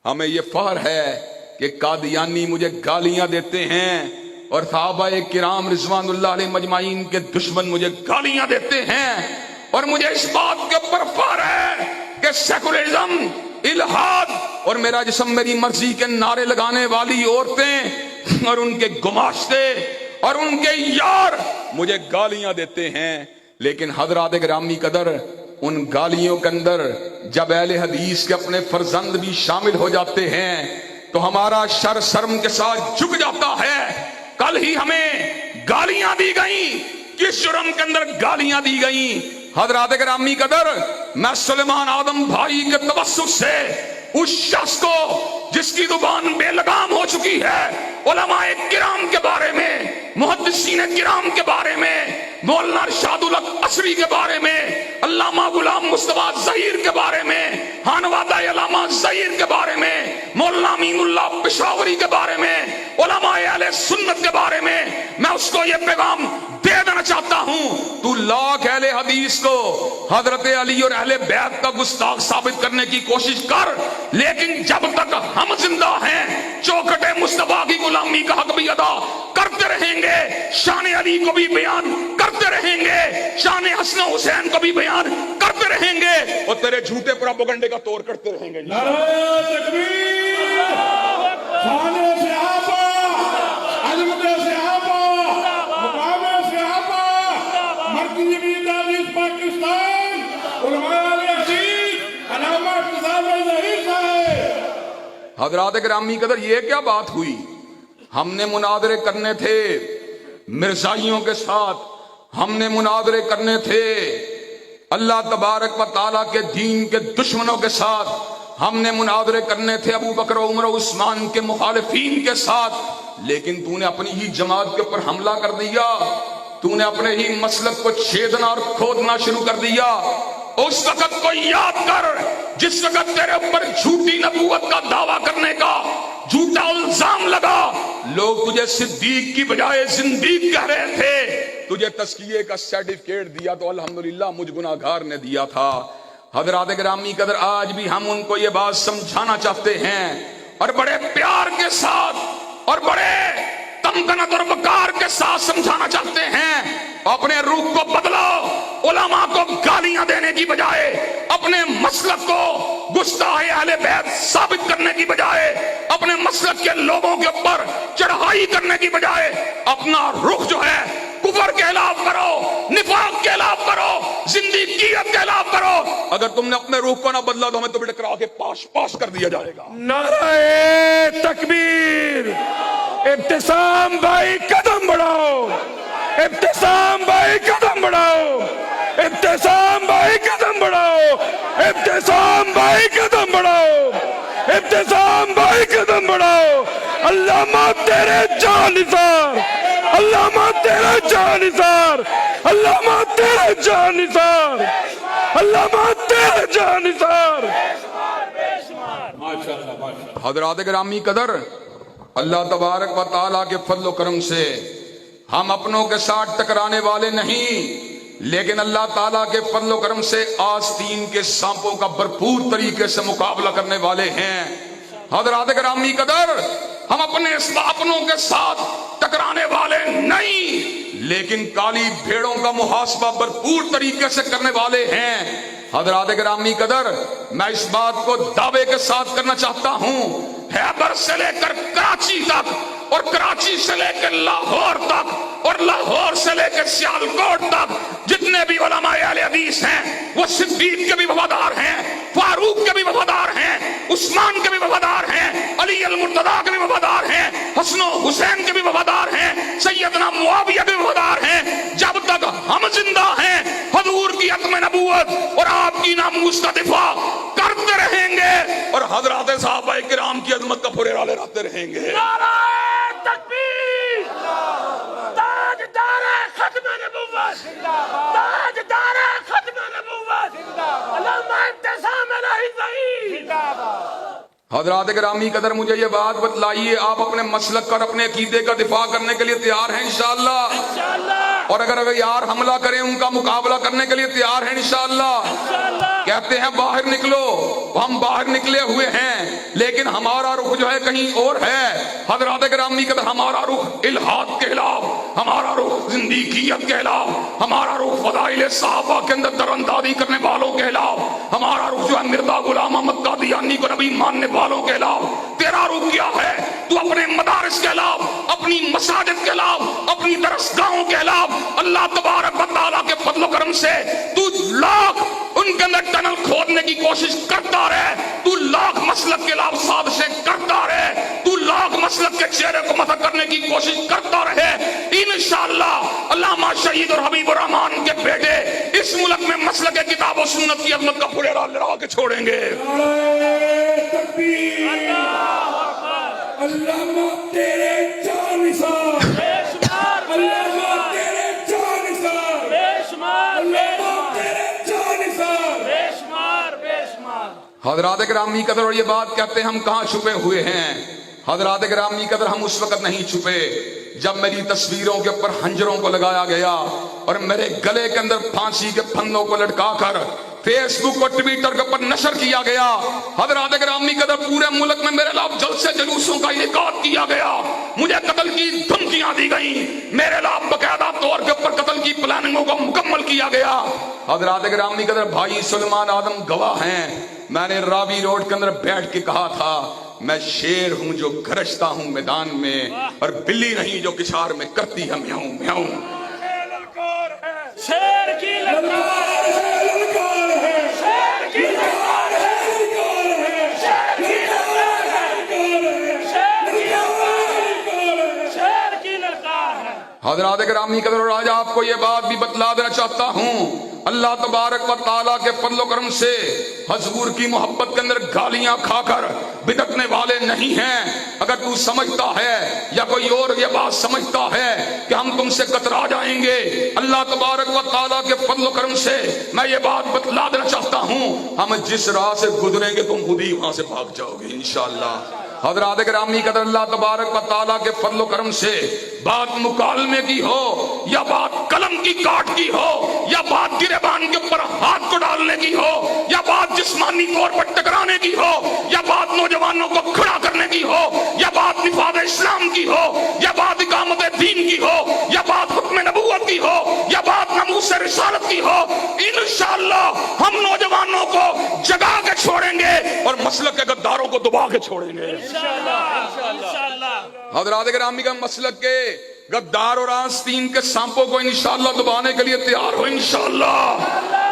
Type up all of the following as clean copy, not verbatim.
ہمیں یہ فخر ہے کہ قادیانی مجھے گالیاں دیتے ہیں اور صحابہ کرام رضوان اللہ علیہ مجمعین کے دشمن مجھے گالیاں دیتے ہیں، اور مجھے اس بات کے اوپر فخر ہے کہ سیکولرزم، الہاد اور میرا جسم میری مرضی کے نعرے لگانے والی عورتیں اور ان کے گماشتے اور ان کے یار مجھے گالیاں دیتے ہیں۔ لیکن حضرات گرامی قدر، ان گالیوں کے اندر جب اہل حدیث کے اپنے فرزند بھی شامل ہو جاتے ہیں تو ہمارا شر شرم کے ساتھ جھک جاتا ہے۔ کل ہی ہمیں گالیاں دی گئیں، کس جرم کے اندر گالیاں دی گئیں؟ حضرات گرامی قدر، میں سلیمان آدم بھائی کے توسط سے اس شخص کو جس کی زبان بے لگام ہو چکی ہے، علماء کرام کے بارے میں، محدثین کرام کے بارے میں، مولانا ارشاد الحق عصری کے بارے میں، علامہ غلام مصطفیٰ ظہیر کے بارے میں، خانوادہ علامہ ظہیر کے بارے میں، مولانا امین اللہ پشاوری کے بارے میں، علماء اہل سنت کے بارے میں اس کو یہ پیغام دے دینا چاہتا ہوں، تو لاکھ اہل حدیث کو حضرت علی اور اہل بیت کا گستاخ ثابت کرنے کی کوشش کر، لیکن جب تک ہم زندہ ہیں چوکھٹ مصطفیٰ کی غلامی کا حق بھی ادا کرتے رہیں گے، شان علی کو بھی بیان کرتے رہیں گے، شان حسن حسین کو بھی بیان کرتے رہیں گے، اور تیرے جھوٹے پروپیگنڈے کا توڑ کرتے رہیں گے۔ نعرہ تکبیر، شان صحابہ، عظمت صحابہ، مقام صحابہ، مرکزی حدیث پاکستان، علماء حدیث، علامہ ارشاد ظہیر صاحب۔ حضرات گرامی قدر، یہ کیا بات ہوئی؟ ہم نے مناظرے کرنے تھے مرزائیوں کے ساتھ، ہم نے مناظرے کرنے تھے اللہ تبارک و تعالیٰ کے دین کے دشمنوں کے ساتھ، ہم نے مناظرے کرنے تھے ابو بکر و عمر و عثمان کے مخالفین کے ساتھ، لیکن تو نے اپنی ہی جماعت کے اوپر حملہ کر دیا، تو نے اپنے ہی مسلک کو چھیدنا اور کھودنا شروع کر دیا۔ اس وقت کو یاد کر جس وقت تیرے اوپر جھوٹی نبوت کا دعویٰ کرنے کا جھوٹا الزام لگا، لوگ تجھے صدیق کی بجائے زندیق کہہ رہے تھے، تجھے تزکیے کا سرٹیفکیٹ دیا تو الحمدللہ مجھ گناہگار نے دیا تھا۔ حضرات گرامی قدر، آج بھی ہم ان کو یہ بات سمجھانا چاہتے ہیں اور بڑے پیار کے ساتھ اور بڑے تمکنت اور وقار کے ساتھ سمجھانا چاہتے ہیں، اپنے روح کو بدلو، علماء کو گالیاں دینے کی بجائے، اپنے مسلک کو گستاخ اہل بیت ثابت کرنے کی بجائے، اپنے مسلک کے لوگوں کے اوپر چڑھائی کرنے کی بجائے اپنا رخ جو ہے کفر کے خلاف کرو، نفاق کے خلاف کرو، زندگیت کے خلاف کرو۔ اگر تم نے اپنے روح کو نہ بدلا تو ہمیں تو بھی ٹکرا کے پاش پاش کر دیا جائے گا۔ نعرہ تکبیر، ابتسام بھائی قدم بڑھاؤ، ابتسام بھائی قدم بڑھاؤ، ابتسام بھائی قدم بڑھاؤ، ابتسام بھائی قدم بڑھاؤ، ابتسام بھائی قدم بڑھاؤ۔ علامہ تیرے جان نثار، علامہ تیرے جان نثار، علامہ تیرے جان نثار، علامہ تیرے جان نثار۔ حضرات گرامی قدر، اللہ تبارک و تعالیٰ کے فضل و کرم سے ہم اپنوں کے ساتھ ٹکرانے والے نہیں، لیکن اللہ تعالیٰ کے فضل و کرم سے آستین کے سانپوں کا بھرپور طریقے سے مقابلہ کرنے والے ہیں۔ حضرات گرامی قدر، ہم اپنوں کے ساتھ ٹکرانے والے نہیں، لیکن کالی بھیڑوں کا محاسبہ بھرپور طریقے سے کرنے والے ہیں۔ حضرات گرامی قدر، میں اس بات کو دعوے کے ساتھ کرنا چاہتا ہوں، خیبر سے لے کر کراچی تک، اور کراچی سے لے کر لاہور تک، اور لاہور سے لے کر سیالکوٹ تک جتنے بھی علماء اہل حدیث ہیں وہ صدیق کے بھی وفادار ہیں، فاروق کے بھی وفادار ہیں، عثمان کے بھی وفادار ہیں، علی المرتضیٰ کے بھی وفادار ہیں، حسن و حسین کے بھی وفادار ہیں، سیدنا معاویہ کے بھی وفادار ہیں۔ جب تک ہم زندہ ہیں حضور کی ختم نبوت اور آپ کی ناموس کا دفاع کرتے رہیں گے اور حضرات صحابہ کرام کی عظمت کا پھریرا لہراتے رہیں گے۔ نعرہ تکبیر، تاجدار ختم نبوت، تاجدار ختم نبوت، علامہ ابتسام الہی ظہیر۔ حضرات گرامی قدر، مجھے یہ بات بتلائیے، آپ اپنے مسلک اور اپنے عقیدے کا دفاع کرنے کے لیے تیار ہیں انشاءاللہ؟ اور اگر یار حملہ کریں ان کا مقابلہ کرنے کے لیے تیار ہیں انشاءاللہ؟ کہتے ہیں باہر نکلو، ہم باہر نکلے ہوئے ہیں، لیکن ہمارا رخ جو ہے کہیں اور ہے۔ حضرات گرامی قدر ہمارا رخ الحاد کے خلاف، ہمارا رخ زندیقیت کے خلاف، ہمارا رخ فضائل صحابہ کے اندر دراندازی کرنے والوں کے خلاف، ہمارا رخ جو ہے مرزا غلام احمد قادیانی کو نبی ماننے والوں کے خلاف۔ تیرا رخ کیا ہے؟ تو اپنے مدارس کے خلاف، اپنی مساجد کے خلاف، اپنی درسگاہوں کے خلاف اللہ تبارک و تعالیٰ کے فضل و کرم سے تو لاکھ ان کے اندر ٹنل کھودنے کی کوشش کرتا رہے، تو لاکھ مسلک کے خلاف سازشیں کرتا رہے، تو لاکھ مسلک کے چہرے کو مسخ کرنے کی کوشش کرتا رہے، انشاءاللہ علامہ شہید اور حبیب الرحمان کے بیٹے اس ملک میں مسلک کتاب و سنت کی عظمت کا پھریرا لہرا کے چھوڑیں گے۔ علامہ تیرے جان نثار، بے شمار، علامہ تیرے جان نثار، بے شمار، علامہ تیرے جان نثار۔ بے شمار، بے شمار۔ حضرات گرامی قدر، اور یہ بات کہتے ہیں ہم کہاں چھپے ہوئے ہیں؟ حضرات گرامی قدر ہم اس وقت نہیں چھپے جب میری تصویروں کے اوپر خنجروں کو لگایا گیا اور میرے گلے کے اندر پھانسی کے پھندوں کو لٹکا کر فیس بک اور ٹویٹر کے اوپر نشر کیا گیا۔ حضرات گرامی قدر پورے ملک میں میرے خلاف جلسے جلوسوں کا انعقاد کیا گیا، مجھے قتل کی دھمکیاں دی گئیں، میرے خلاف باقاعدہ طور کے اوپر قتل کی پلاننگوں کو مکمل کیا گیا۔ حضرات گرامی قدر بھائی سلمان آدم گواہ ہیں، میں نے راوی روڈ کے اندر بیٹھ کے کہا تھا میں شیر ہوں جو گرجتا ہوں میدان میں، اور بلی نہیں جو کچھار میں کرتی ہے میاؤں میاؤں۔ شیر کی للکار ہے، شیر کی للکار ہے، شیر کی للکار ہے، شیر کی للکار ہے، شیر کی للکار ہے۔ حضرات گرامی قدر، اور آج آپ کو یہ بات بھی بتلا دینا چاہتا ہوں، اللہ تبارک و تعالیٰ کے فضل و کرم سے حضور کی محبت کے اندر گالیاں کھا کر بدکنے والے نہیں ہیں۔ اگر تو سمجھتا ہے یا کوئی اور یہ بات سمجھتا ہے کہ ہم تم سے کترا جائیں گے، اللہ تبارک و تعالیٰ کے فضل و کرم سے میں یہ بات بتلا دینا چاہتا ہوں، ہم جس راہ سے گزریں گے تم خود ہی وہاں سے بھاگ جاؤ گے انشاءاللہ۔ حضرات گرامی قدر، اللہ تبارک و تعالیٰ کے فضل و کرم سے بات مکالمے کی ہو یا بات قلم کی کاٹ کی ہو یا بات گریبان کے اوپر ہاتھ کو ڈالنے کی ہو یا بات جسمانی طور پر ٹکرانے کی ہو یا بات نوجوانوں کو کھڑا کرنے کی ہو یا بات نفاذ اسلام کی ہو یا بات اقامت دین کی ہو یا بات حکم نبوت کی ہو یا بات ناموس رسالت کی ہو، انشاءاللہ ہم نوجوانوں کو جگا کے چھوڑیں گے اور مسلک کے غداروں کو دبا کے چھوڑیں گے انشاءاللہ۔ حضرات گرامی کا مسلک کے غدار اور آستین کے سانپوں کو انشاءاللہ دبانے کے لیے تیار ہو انشاءاللہ۔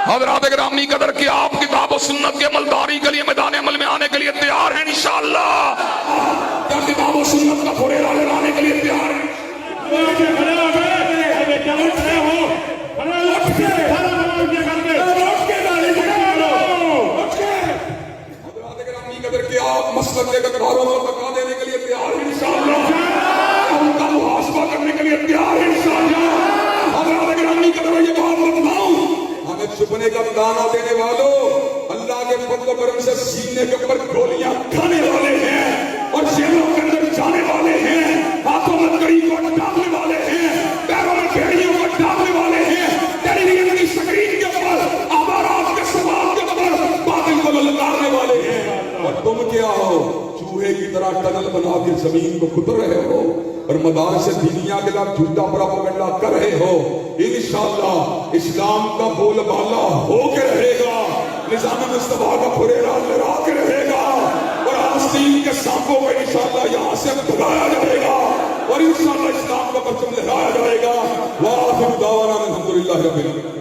حضرات گرامی قدر کہ آپ کتاب و سنت کے عملداری کے لیے میدان عمل میں آنے کے لیے تیار ہیں انشاءاللہ، کیا کتاب و سنت کا پھریرا لہرانے کے لیے تیار ہیں؟ حضرات گرامی قدر کہ آپ مسلک کے غداروں کو بتا دینے کے لیے تیار ہیں انشاءاللہ، ان کا محاسبہ کرنے کے لیے تیار ہیں انشاءاللہ۔ حضرات گرامی قدر یہ بات بتلاؤں، ہمیں چھپنے کا دانہ دینے والوں اللہ کے فضل و کرم سے سینے کے اوپر گولیاں کھانے والے ہیں اور جیلوں کے اندر جانے والے ہیں، ہاتھوں میں کڑی کو ڈالنے والے ہیں، پیروں میں بھیڑیوں کو ڈالنے والے ہیں، ٹیلی ویژن کی سکرین کے اوپر آوارات کے سوال کے اوپر باطل کو للکارنے والے ہیں، اور تم کیا ہو؟ چوہے کی طرح ٹنل بنا کے زمین کو کھد رہے ہو اور مدارس دینیا کے خلاف جھوٹا پروپیگنڈا کر رہے ہو۔ انشاءاللہ اسلام کا بول بالا ہو کے رہے گا، نظام مصطفیٰ کا پھریرا لہرا کے رہے گا، اور آستین کے سانپوں کو انشاءاللہ یہاں سے بھگایا جائے گا اور انشاءاللہ اسلام کا پرچم لہرایا جائے گا۔ وآخر دعوانا الحمدللہ رب العالمین۔